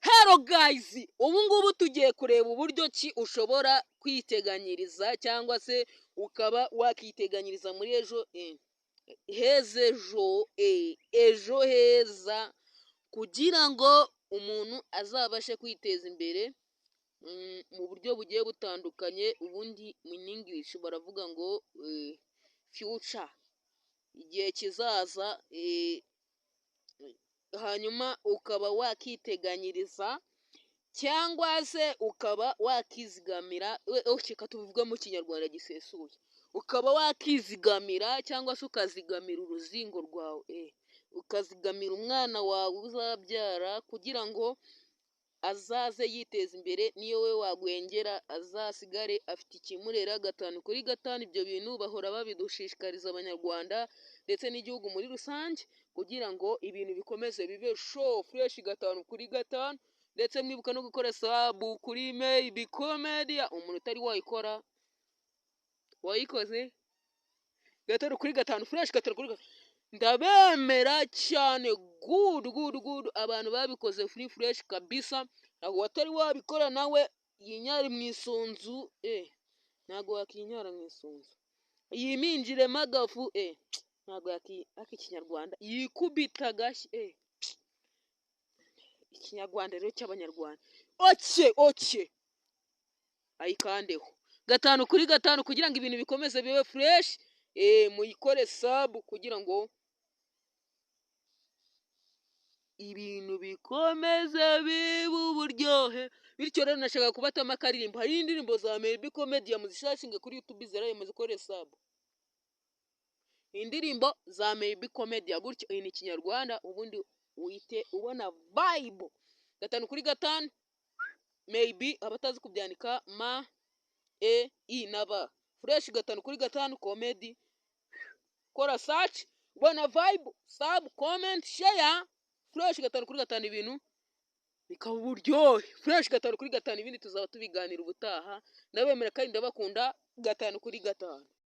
Hello guys, ubu ngubu tugiye kureba uburyo ki ushobora kwiteganyiriza cyangwa se ukaba wakiteganyiriza muri ejo heza kugira ngo umuntu azabashe kwiteza imbere mu buryo bugiye butandukanye. Ubundi mu English baravuga ngo future, igihe kizaza. Hanyuma ukaba wakiteganyiriza cyangwa se ukaba wakizigamira, reka tubivuge mu kinyarwanda gisesuye, ukaba wakizigamira cyangwa se ukazigamira uruzingo rwawe, ukazigamira umwana wawe uzabyara kugira ngo azaze yiteza imbere, niyo we wagwengera azasigare afite ikimurera 5/5. Ibyo bintu bahora babidushishikariza Abanyarwanda ndetse n'igihugu muri rusange, kugira ngo ibintu bikomeze bibe show fresh 5/5. Ndetse mwibuka no gukora sabu kuri Maybe Comedy. Umuntu utari wayikora wayikoze 5/5 fresh 5/5. Ndabemera cyane, good. Abantu babikoze free fresh kabisa. Ntabwo watari wabikora nawe yinyari mu isunzu, ntabwo wakinyara mu isunzu, yiminjire magafu, ntabwo ikinyarwanda yikubita gashyi, ikinyarwanda rero cy'Abanyarwanda. Oke ayikandeho 5/5 kugira ngo ibintu bikomeze bibe fresh. Muyikore sabu kugira ngo ibintu bikomeze bibe uburyohe. Bityo rero nashaka kubatama akaririmbo. Hari indirimbo za Maybe Comedy muzishashinge kuri YouTube zeraye muzikore sabu. Indirimbo za Maybe Comedy gutyo ni Kinyarwanda, ubundi uhite ubona vibe. 5/5 Maybe, abatazi kubyandika i na ba, fresh 5/5 Comedy. Kora search, ubona vibe, sub, comment, share. Fresh 5/5 ibintu bikaba uburyohe. Fresh 5/5 ibindi tuzaba tubiganira ubutaha. Ndabemera kandi ndabakunda 5/5.